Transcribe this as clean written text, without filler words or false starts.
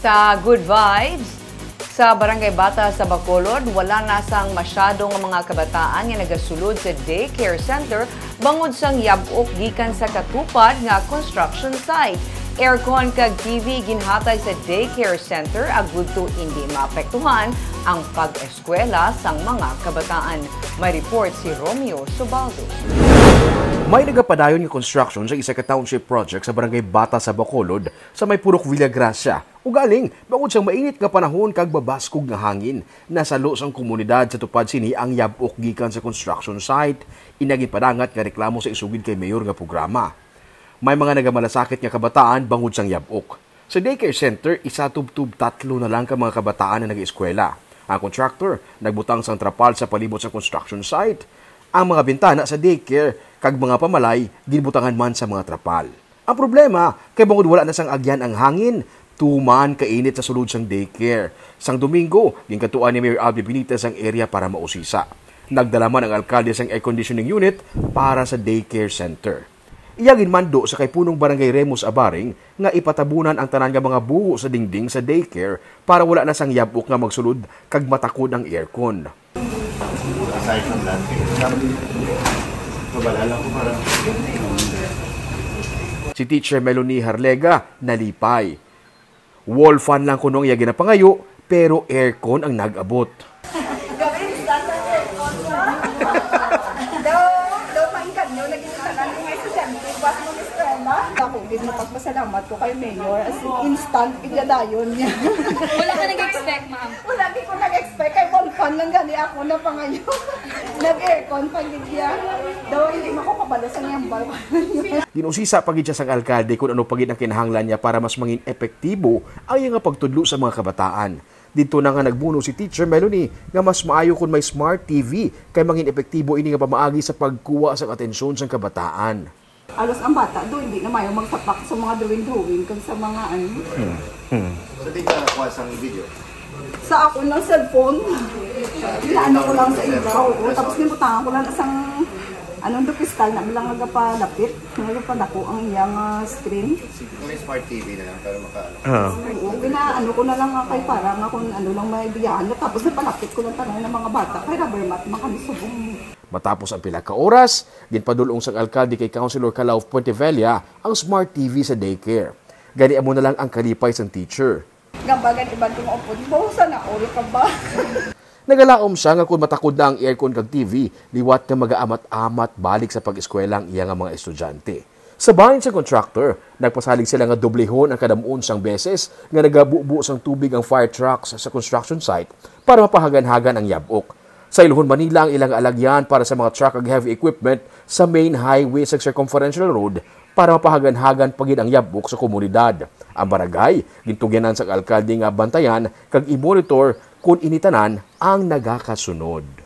Sa Good Vibes, sa Barangay Bata sa Bacolod, wala na sang masyadong mga kabataan nga nagasulod sa daycare center bangod sang yabok gikan sa katupad nga construction site. Aircon kag TV ginhatay sa daycare center agud to hindi maapektuhan ang pag-eskwela sang mga kabataan. May report si Romeo Subaldo. May nagapadayon ng construction sa isa ka township project sa Barangay Bata sa Bacolod sa may Purok Villagracia. Ugaling, bangod sang mainit nga panahon kag babaskog nga hangin, nasalo sang komunidad sa tupad sini ang yabok gikan sa construction site. Inagi padangat nga reklamo sa isugid kay mayor nga programa. May mga nagamalasakit nga kabataan bangod sang yabok. Sa daycare center, isa tub-tub 3 na lang ka mga kabataan na nag-eskwela. Ang contractor nagbutang sang trapal sa palibot sa construction site. Ang mga bintana sa daycare kag mga pamalay ginbutangan man sa mga trapal. Ang problema, kay bangod wala na sang agyan ang hangin, tuman kainit sa sulod sang daycare. Sang Domingo, ginkatuan ni Mayor Albi Benitez ang area para mausisa. Nagdala man ang alkalde sang air conditioning unit para sa daycare center. Iyagin mando sa kay punong Barangay Remus Abaring nga ipatabunan ang tanan nga mga buho sa dingding sa daycare para wala na sang yabok nga magsulod kag matakod ang aircon. Aside from that, mabalala ko parang Si Teacher Melanie Harlega nalipay. Wall fan lang kunong iya ginapangayo pero aircon ang nag-abot. Ako din mapagpasalamat ko kay Mayor as instant igadayon niya. Wala ka nag-expect, ma'am? Wala di ko nag-expect kay Volfan lang gani ako na pangayo. Nag-aircon pagigya. Daw hindi makakabalo sa niyang balkon. Ginusisa pagid siya sang alkalde kung ano pagid ang kinahanglan niya para mas mangin epektibo ang iyang pagtudlo sa mga kabataan. Dito na nga nagbuno si Teacher Melanie nga mas maayo kung may smart TV kay mangin epektibo ini nga pamaagi sa pagkuha sa atensyon sa kabataan. Alos ang bata do hindi na mayo magsapak sa mga drawing kag sa mga ano. so di ka nakuha sa video. Sa ako ng cellphone. Inaano ko lang sa ilaw. Tapos nibutangan ko lang isang anong do kristal na lang nagapalapit. Nagapalako ang iyang screen. Kung may smart TV na lang para makaano. Oo, ano ko na lang kay para nga kung ano lang may biyaan. Tapos napalapit ko lang tanong ng mga bata kay rubber mat makamisubong. Matapos ang pila ka oras, ginpadulong sang alkalde kay Councilor Calao Puentevella ang smart TV sa daycare. Gani amo na lang ang kalipay sang teacher. Gambagan ibang kong upod mo, sana uli ka ba? Nagalaom siya nga kung matakod na ang aircon kag TV, liwat nga mag-aamat-amat balik sa pag-eskwela ang iya nga mga estudyante. Sa bahin sa contractor, nagpasalig sila nga doblehon ang kadamuon sang beses nga nagabubu sang tubig ang fire trucks sa construction site para mapahagan-hagan ang yabok. Sa Iloon, Manila ang ilang alagyan para sa mga truck ag heavy equipment sa main highway sa Circumferential Road para mapahagan-hagan pagid ang yabok sa komunidad. Ang barangay, gintugyanan sa alkalde nga bantayan kag i-monitor kung initanan ang nagakasunod.